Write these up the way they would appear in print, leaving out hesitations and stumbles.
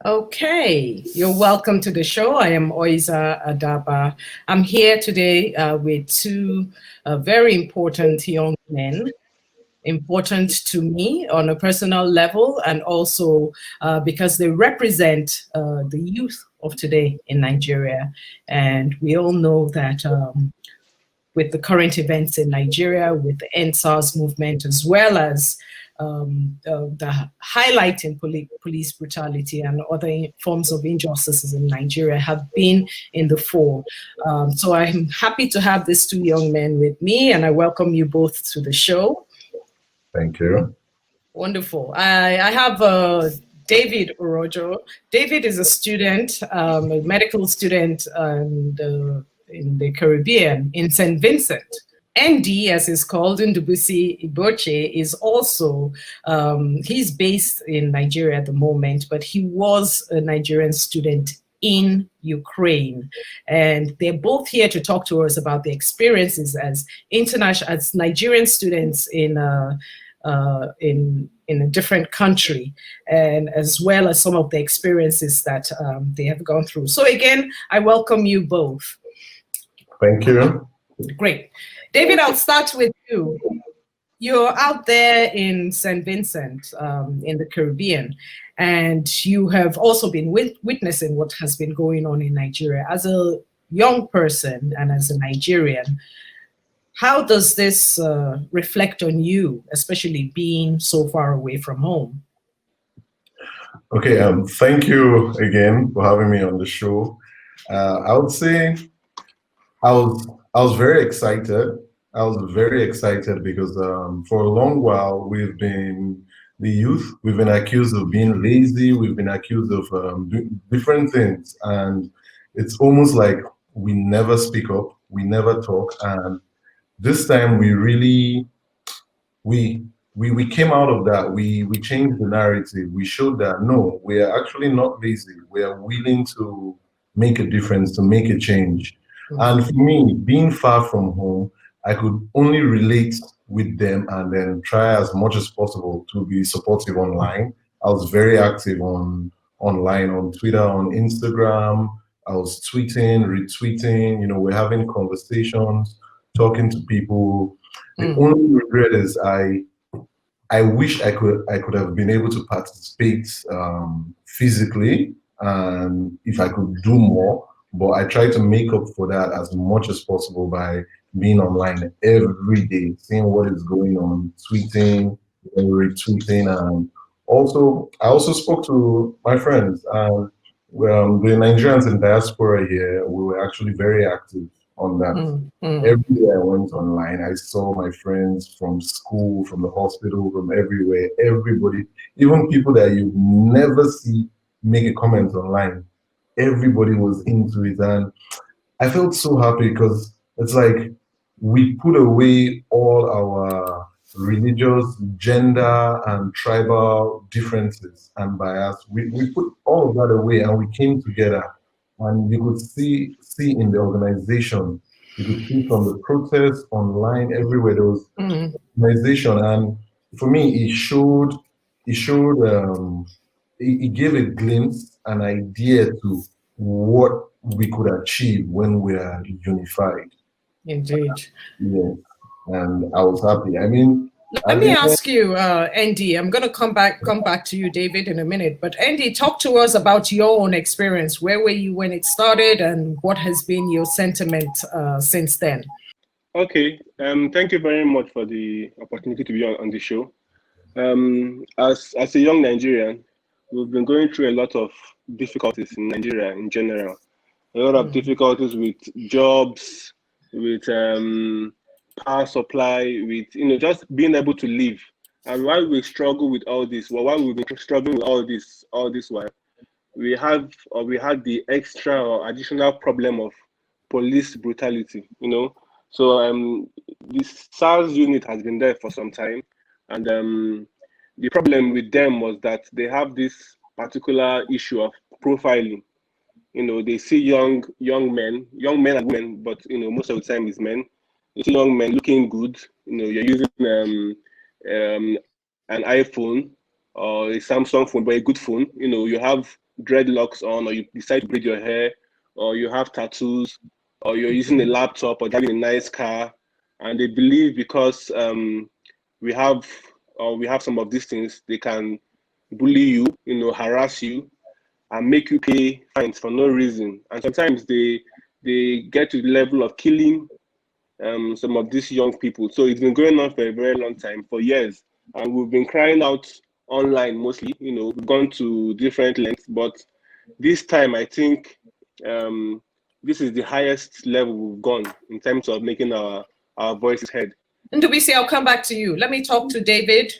Okay, you're welcome to the show. I am Oyiza Adaba. I'm here today with two very important young men, important to me on a personal level, and also because they represent the youth of today in Nigeria. And we all know that with the current events in Nigeria, with the Endsars movement, as well as the highlighting police brutality and other forms of injustices in Nigeria have been in the fore. So I'm happy to have these two young men with me, and I welcome you both to the show. Thank you. Wonderful. I have David Orojo. David is a student, a medical student in the Caribbean, in St. Vincent. ND, as it's called, Ndubisi Igbeochi, is also, he's based in Nigeria at the moment, but he was a Nigerian student in Ukraine. And they're both here to talk to us about their experiences as Nigerian students in a different country, and as well as some of the experiences that they have gone through. So again, I welcome you both. Thank you. Great. David, I'll start with you. You're out there in St. Vincent in the Caribbean, and you have also been witnessing what has been going on in Nigeria. As a young person and as a Nigerian, how does this reflect on you, especially being so far away from home? Okay, thank you again for having me on the show. I would say I was very excited. I was very excited because for a long while we've been accused of being lazy. We've been accused of different things, and it's almost like we never speak up, we never talk, and this time we really we came out of that. We changed the narrative. We showed that no, we are actually not lazy. We are willing to make a difference, to make a change. And for me, being far from home, I could only relate with them and then try as much as possible to be supportive online. I was very active online, on Twitter, on Instagram. I was tweeting, retweeting, we're having conversations, talking to people. The only regret is I wish I could have been able to participate physically, and if I could do more. But I try to make up for that as much as possible by being online every day, seeing what is going on, tweeting, retweeting, and I also spoke to my friends. The Nigerians in diaspora here, we were actually very active on that. Every day I went online, I saw my friends from school, from the hospital, from everywhere, everybody, even people that you never see make a comment online. Everybody was into it, and I felt so happy because it's like we put away all our religious, gender, and tribal differences and bias. We put all of that away and we came together. And you could see in the organization, you could see from the protests online, everywhere there was organization. And for me, it gave a glimpse, an idea to what we could achieve when we are unified. Indeed. Yeah, and I was happy. I mean, let me ask you, Andy. I'm going to come back to you, David, in a minute. But Andy, talk to us about your own experience. Where were you when it started, and what has been your sentiment since then? Okay. Thank you very much for the opportunity to be on the show. As a young Nigerian, we've been going through a lot of difficulties in Nigeria in general. A lot of difficulties with jobs, with power supply, with just being able to live. And while we struggle with all this, while we've been struggling with all this while, we had the extra or additional problem of police brutality. So this SARS unit has been there for some time, and the problem with them was that they have this particular issue of profiling. They see young men and women, but most of the time it's men. You see young men looking good. You're using an iPhone or a Samsung phone, but a good phone. You have dreadlocks on, or you decide to braid your hair, or you have tattoos, or you're using a laptop or driving a nice car, and they believe because we have some of these things, they can bully you, harass you, and make you pay fines for no reason. And sometimes they get to the level of killing some of these young people. So it's been going on for a very long time, for years, and we've been crying out online mostly. We've gone to different lengths, but this time I think this is the highest level we've gone in terms of making our voices heard. Ndubisi, I'll come back to you. Let me talk to David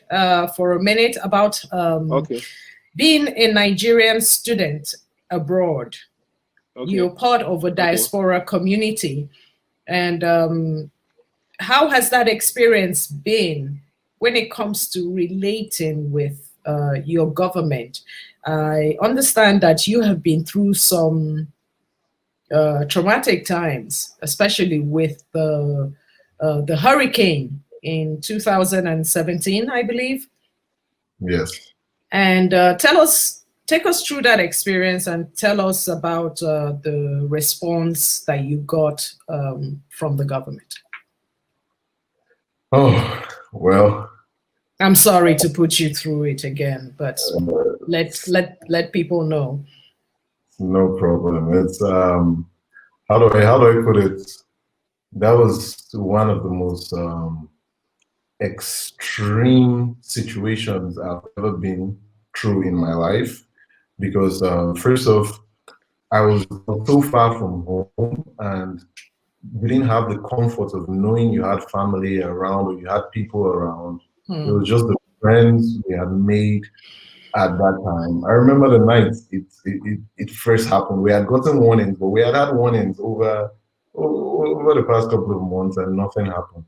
for a minute about Okay. being a Nigerian student abroad. Okay. You're part of a diaspora community. And how has that experience been when it comes to relating with your government? I understand that you have been through some traumatic times, especially with the hurricane in 2017, I believe. Yes. And take us through that experience and tell us about the response that you got from the government. Oh, well. I'm sorry to put you through it again, but let people know. No problem. It's how do I put it? That was one of the most extreme situations I've ever been through in my life, because first off, I was so far from home, and we didn't have the comfort of knowing you had family around or you had people around. It was just the friends we had made at that time. I remember the night it first happened. We had gotten warnings, but we had warnings over the past couple of months, and nothing happened.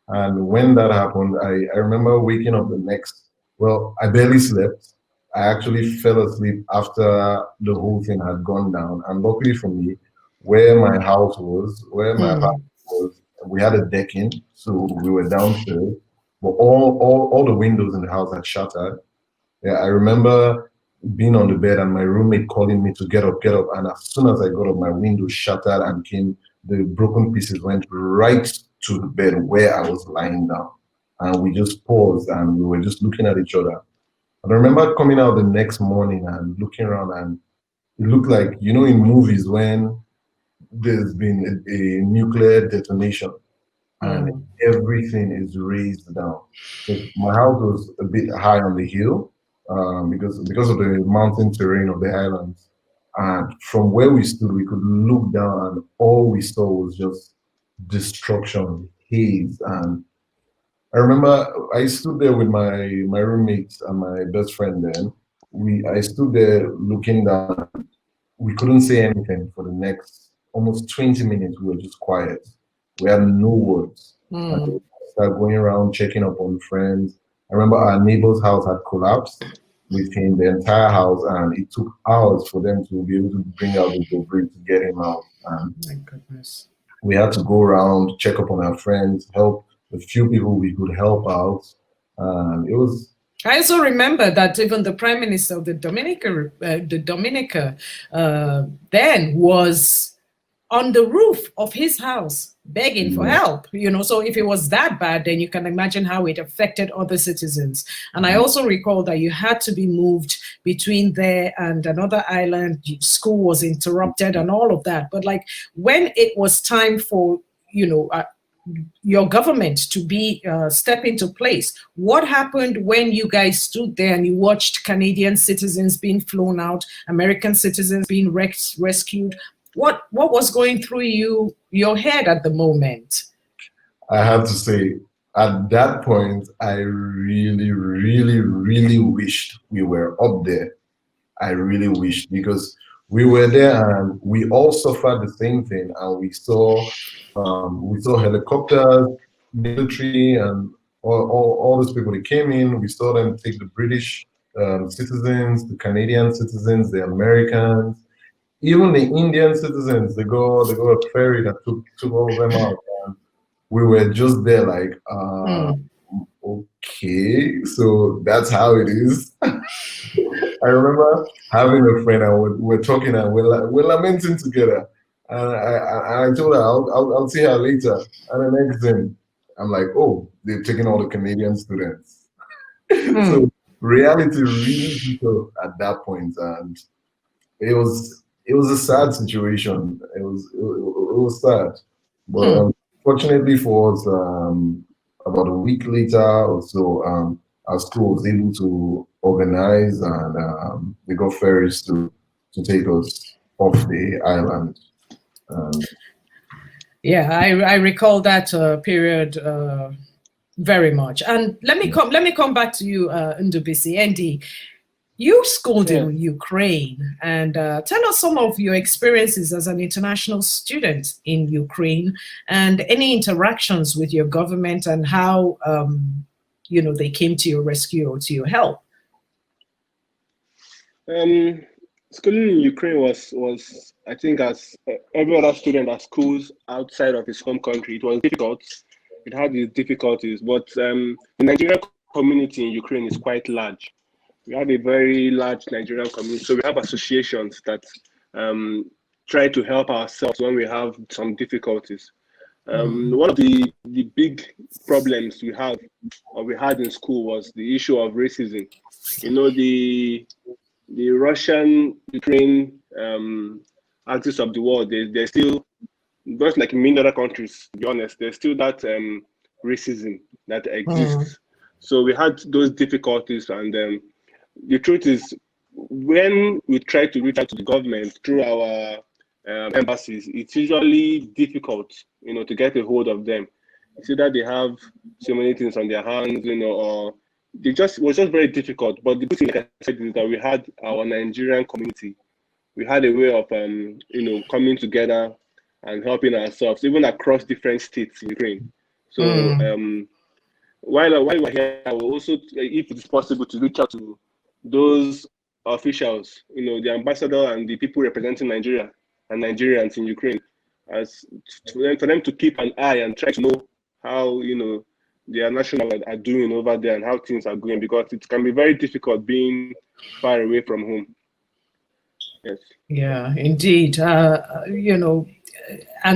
And when that happened, I remember waking up the next, well, I barely slept. I actually fell asleep after the whole thing had gone down. And luckily for me, where my house was, where my apartment was, we had a decking, so we were downstairs. But all the windows in the house had shattered. Yeah, I remember being on the bed and my roommate calling me to get up, get up. And as soon as I got up, my window shattered and the broken pieces went right to the bed where I was lying down. And we just paused and we were just looking at each other. And I remember coming out the next morning and looking around, and it looked like, in movies when there's been a nuclear detonation and everything is raised down. So my house was a bit high on the hill because of the mountain terrain of the islands. And from where we stood, we could look down, and all we saw was just destruction, haze. And I remember I stood there with my roommates and my best friend then. I stood there looking down. We couldn't say anything for the next almost 20 minutes. We were just quiet. We had no words. And we started going around checking up on friends. I remember our neighbor's house had collapsed within the entire house, and it took hours for them to be able to bring out the debris to get him out. And my goodness. We had to go around, check up on our friends, help the few people we could help out. It was. I also remember that even the Prime Minister of the Dominica then was on the roof of his house begging for help, so if it was that bad, then you can imagine how it affected other citizens. And I also recall that you had to be moved between there and another island. School was interrupted and all of that. But like when it was time for, your government to be step into place, what happened when you guys stood there and you watched Canadian citizens being flown out, American citizens being rescued? What was going through your head at the moment? I have to say, at that point, I really, really, really wished we were up there. I really wished, because we were there and we all suffered the same thing, and we saw helicopters, military, and all those people that came in. We saw them take the British citizens, the Canadian citizens, the Americans, even the Indian citizens. They go a ferry that took all of them out. And we were just there like, okay, so that's how it is. I remember having a friend and we're talking and we're lamenting together. And I told her I'll see her later. And the next thing, I'm like, oh, they're taking all the Canadian students. So reality really hit us at that point, and it was a sad situation. It was sad, but fortunately for us, about a week later or so, our school was able to organize, and they got ferries to take us off the island. Yeah, I recall that period very much. And let me come back to you, Ndubisi. Andy, you schooled in Ukraine, and tell us some of your experiences as an international student in Ukraine, and any interactions with your government, and how they came to your rescue or to your help. Schooling in Ukraine was I think, as every other student at schools outside of his home country, it was difficult. It had its difficulties, but the Nigerian community in Ukraine is quite large. We have a very large Nigerian community, so we have associations that try to help ourselves when we have some difficulties. One of the big problems we had in school was the issue of racism. The Russian-Ukraine axis of the war, they're still, just like in many other countries, to be honest, there's still that racism that exists. So we had those difficulties, and the truth is, when we try to reach out to the government through our embassies, it's usually difficult, to get a hold of them. It's either they have so many things on their hands, or it was just very difficult. But the good thing, like I said, is that we had our Nigerian community. We had a way of, coming together and helping ourselves, even across different states in Ukraine. So while we're here, I will also, if it's possible, to reach out to those officials, the ambassador and the people representing Nigeria and Nigerians in Ukraine, for them to keep an eye and try to know how, their national are doing over there and how things are going, because it can be very difficult being far away from home. Yes. Yeah, indeed. And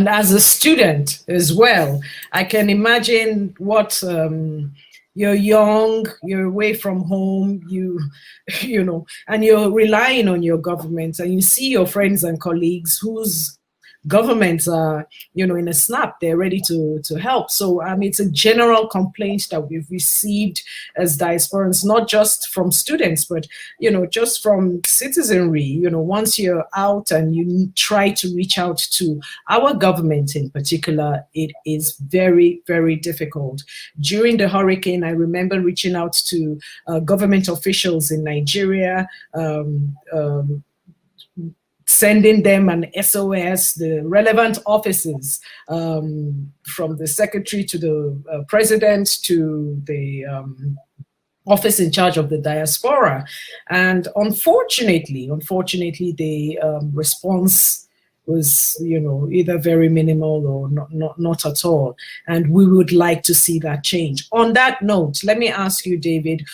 as a student as well, I can imagine what you're young, you're away from home, and you're relying on your government, and you see your friends and colleagues whose governments are, in a snap, they're ready to help. So it's a general complaint that we've received as diasporans, not just from students, but just from citizenry. Once you're out and you try to reach out to our government in particular, it is very, very difficult. During the hurricane, I remember reaching out to government officials in Nigeria, sending them an SOS, the relevant offices, from the secretary to the president to the office in charge of the diaspora. And unfortunately, the response was, either very minimal or not at all. And we would like to see that change. On that note, let me ask you, David,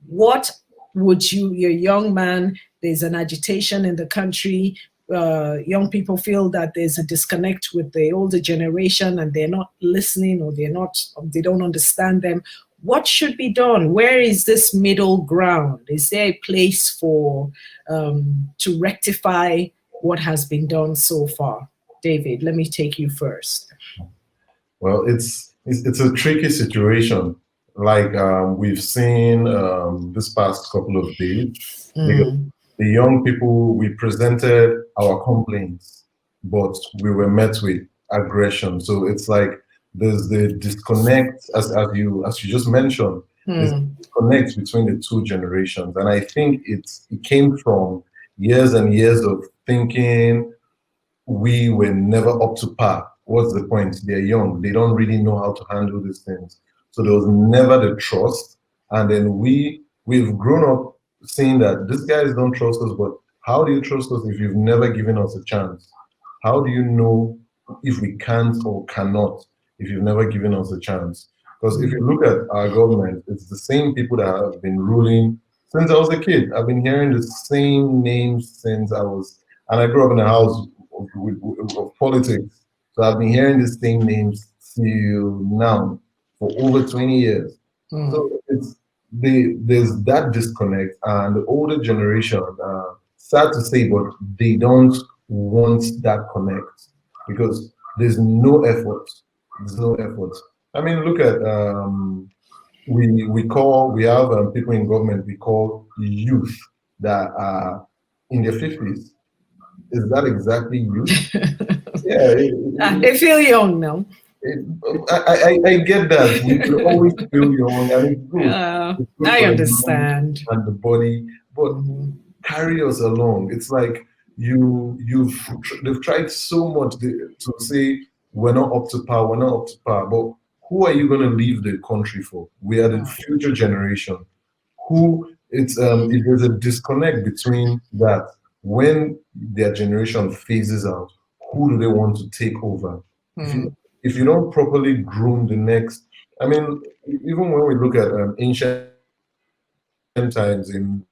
what would you're a young man, there's an agitation in the country, young people feel that there's a disconnect with the older generation and they're not listening, or they don't understand them. What should be done? Where is this middle ground? Is there a place for to rectify what has been done so far? David, let me take you first. Well, it's a tricky situation. Like we've seen this past couple of days, the young people, we presented our complaints, but we were met with aggression. So it's like there's the disconnect, as you just mentioned, there's a disconnect between the two generations. And I think it came from years and years of thinking we were never up to par. What's the point? They're young. They don't really know how to handle these things. So there was never the trust. And then we've grown up saying that these guys don't trust us, but how do you trust us if you've never given us a chance? How do you know if we can't or cannot if you've never given us a chance? Because if you look at our government, it's the same people that have been ruling since I was a kid. I've been hearing the same names since I was, and I grew up in a house of politics. So I've been hearing the same names till now for over 20 years. So there's that disconnect, and the older generation, sad to say, but they don't want that connect because there's no effort. There's no effort. I mean, look at we have people in government we call youth that are in their 50s. Is that exactly youth? Yeah, I feel young now. it, I get that. We will always feel young, and it's good. It's good I for the mind understand. and the body, but carry us along. It's like they've tried so much to say we're not up to par, we're not up to par. But who are you going to leave the country for? We are the future generation. Who it's if there's a disconnect between that when their generation phases out, who do they want to take over? If you don't properly groom the next, I mean, even when we look at ancient times in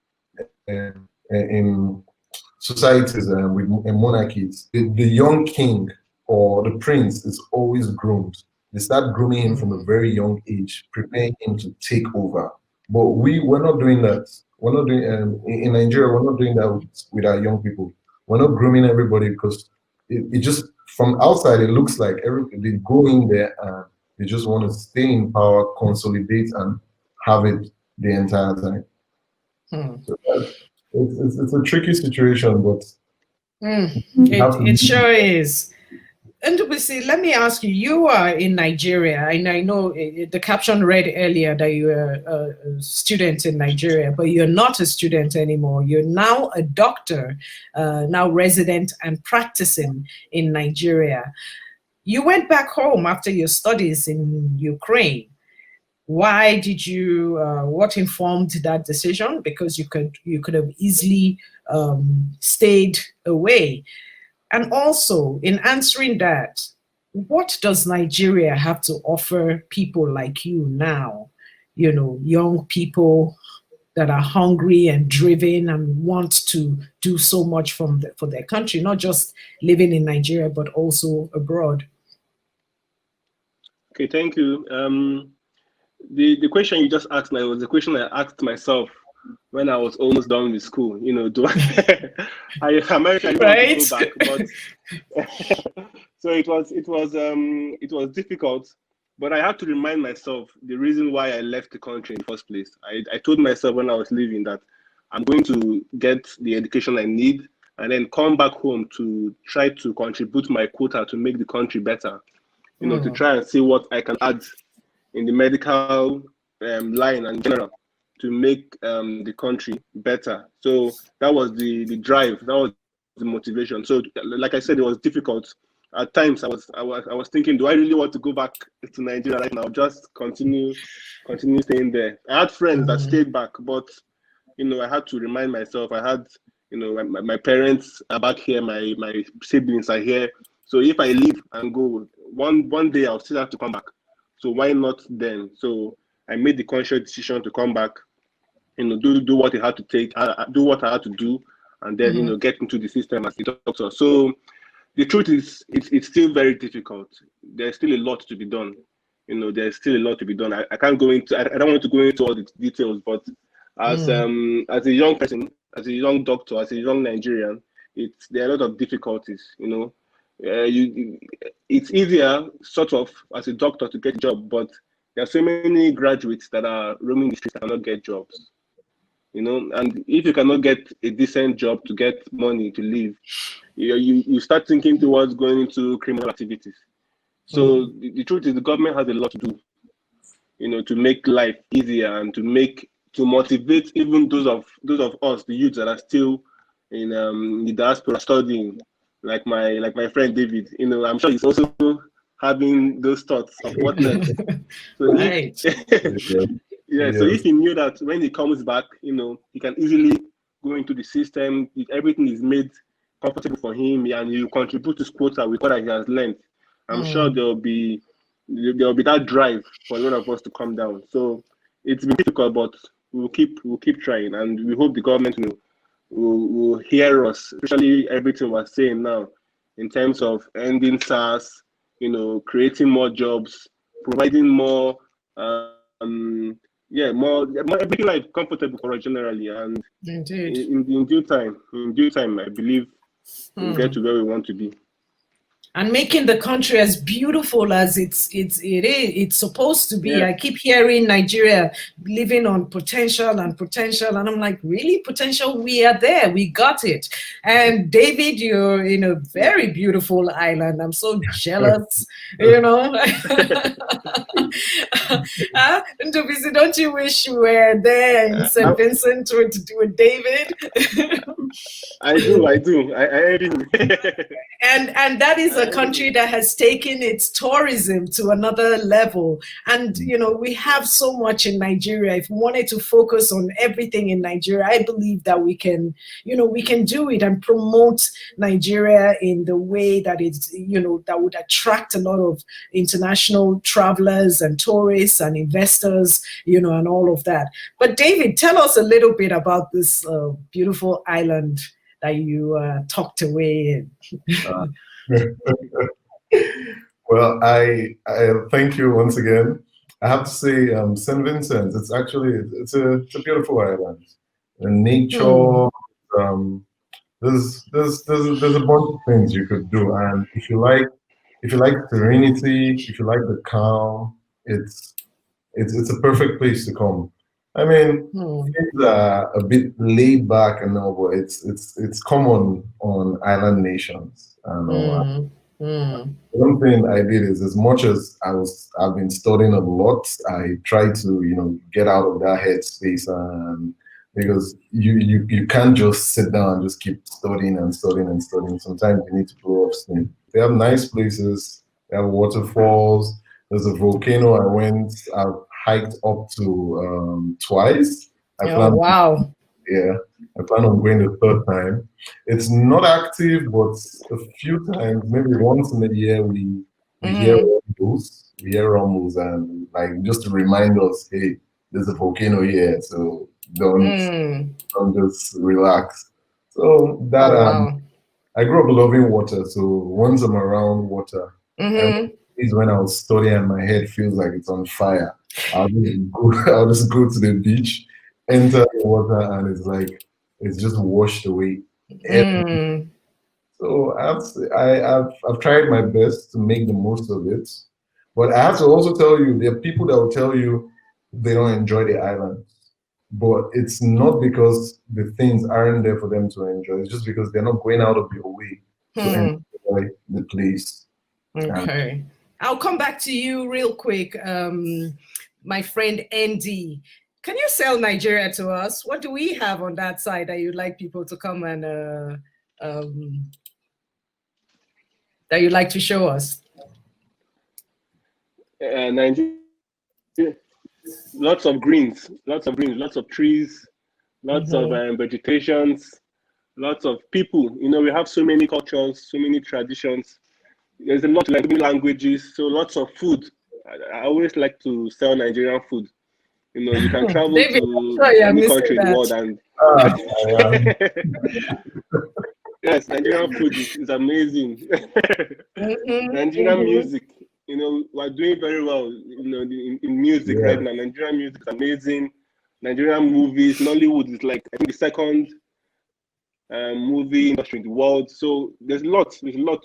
societies in monarchies, the young king or the prince is always groomed. They start grooming him from a very young age, preparing him to take over. But we're not doing that. We're not doing in Nigeria. We're not doing that with our young people. We're not grooming everybody because it just from outside it looks like they go in there and they just want to stay in power, consolidate, and have it the entire time. So it's a tricky situation, but it sure is. Ndubisi, let me ask you, you are in Nigeria, and I know the caption read earlier that you are a student in Nigeria, but you're not a student anymore. You're now a doctor, now resident and practicing in Nigeria. You went back home after your studies in Ukraine. Why did you, what informed that decision? Because you could have easily stayed away. And also, in answering that, what does Nigeria have to offer people like you now? You know, young people that are hungry and driven and want to do so much for their country, not just living in Nigeria, but also abroad. Okay, thank you. The question you just asked now was the question I asked myself when I was almost done with school. You know, do I America right? Want to go back, but so it was difficult, but I had to remind myself the reason why I left the country in the first place. I told myself when I was leaving that I'm going to get the education I need and then come back home to try to contribute my quota to make the country better. You know, to try and see what I can add in the medical line and general to make the country better. So that was the drive, that was the motivation. So like I said, it was difficult. At times I was thinking, do I really want to go back to Nigeria right now? Just continue staying there. I had friends that stayed back, but you know, I had to remind myself, I had, you know, my parents are back here, my siblings are here. So if I leave and go, one day I'll still have to come back. So why not then? So I made the conscious decision to come back, you know, do what I had to take, do what I had to do, and then, you know, get into the system as a doctor. So the truth is, it's still very difficult. There's still a lot to be done. You know, there's still a lot to be done. I can't go into, I don't want to go into all the details, but as a young person, as a young doctor, as a young Nigerian, there are a lot of difficulties, you know. It's easier, sort of, as a doctor to get a job, but there are so many graduates that are roaming the streets that cannot get jobs, you know. And if you cannot get a decent job to get money to live, you start thinking towards going into criminal activities. So the truth is, the government has a lot to do, you know, to make life easier and to motivate even those of us, the youths that are still in the diaspora studying. Like my friend David, you know, I'm sure he's also having those thoughts of what next. So right. So if he knew that when he comes back, you know, he can easily go into the system, everything is made comfortable for him, and he will contribute to his quota with what he has learned. I'm sure there'll be that drive for a lot of us to come down. So it's been difficult, but we'll keep trying, and we hope the government will hear us, especially everything we're saying now in terms of ending SARS, creating more jobs, providing more, more making life comfortable for us generally, and Indeed. in due time, I believe we'll get to where we want to be. And making the country as beautiful as it's supposed to be. Yeah. I keep hearing Nigeria living on potential, and I'm like, really, potential? We are there. We got it. And David, you're in a very beautiful island. I'm so jealous. Ndubisi, don't you wish you were there in St. Vincent with David? I do. I do. And that is a country that has taken its tourism to another level. And, we have so much in Nigeria. If we wanted to focus on everything in Nigeria, I believe that we can do it and promote Nigeria in the way that it's, that would attract a lot of international travelers and tourists and investors, and all of that. But David, tell us a little bit about this beautiful island that you tucked away in. Well, I thank you once again. I have to say, St. Vincent, it's a beautiful island. The nature, there's a bunch of things you could do, and if you like serenity, if you like the calm, it's a perfect place to come. I mean, things are a bit laid back and all, but it's common on island nations. One thing I did is, as much as I've been studying a lot, I try to get out of that headspace, and because you can't just sit down and just keep studying and studying and studying. Sometimes you need to blow off steam. They have nice places. They have waterfalls. There's a volcano I've hiked up to twice. Wow. I plan on going the third time. It's not active, but a few times, maybe once in a year, we hear rumbles. We hear rumbles, and like just to remind us, hey, there's a volcano here, so don't just relax. So that I grew up loving water, so once I'm around water, is when I was studying and my head feels like it's on fire. I'll just go to the beach, enter the water, and it's just washed away. So I've tried my best to make the most of it, but I have to also tell you, there are people that will tell you they don't enjoy the island, but it's not because the things aren't there for them to enjoy. It's just because they're not going out of their way to enjoy the place. Okay. I'll come back to you real quick. My friend Andy, can you sell Nigeria to us? What do we have on that side that you'd like people to come and that you'd like to show us? Nigeria, lots of greens, lots of trees, lots of vegetations, lots of people. We have so many cultures, so many traditions. There's a lot to learn, so many languages, so lots of food. I always like to sell Nigerian food. You can travel David, to any country in the world, and yes, Nigerian food is amazing. Nigerian music, we're doing very well, in music right now. Nigerian music is amazing. Nigerian movies, Nollywood is like, I think, the second movie industry in the world. So there's a lot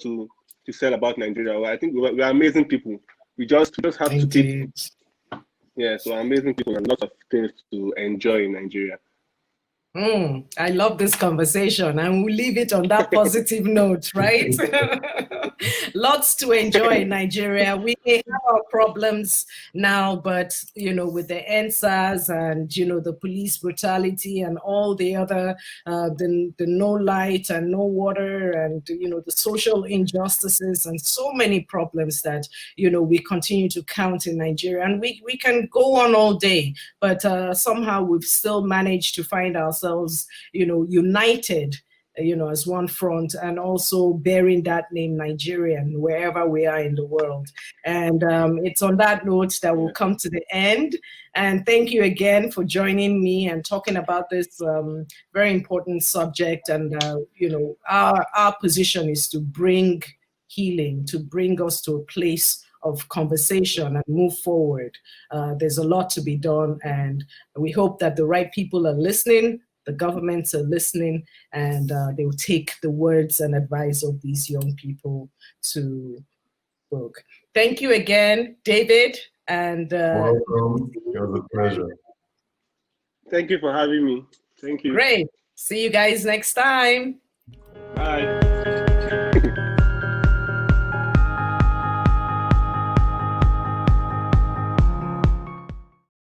to sell about Nigeria. I think we're amazing people. We just have to keep. Yeah, so amazing people and lots of things to enjoy in Nigeria. I love this conversation, and we'll leave it on that positive note, right? Lots to enjoy in Nigeria. We may have our problems now, but with the Endsars and the police brutality and all the other the no light and no water and the social injustices and so many problems that we continue to count in Nigeria, and we can go on all day, but somehow we've still managed to find ourselves united as one front, and also bearing that name Nigerian wherever we are in the world. And it's on that note that we'll come to the end. And thank you again for joining me and talking about this very important subject. And our position is to bring healing, to bring us to a place of conversation and move forward. There's a lot to be done, and we hope that the right people are listening, the governments are listening, and they will take the words and advice of these young people to work. Thank you again, David. And welcome. It was a pleasure. Thank you for having me. Thank you. Great. See you guys next time. Bye.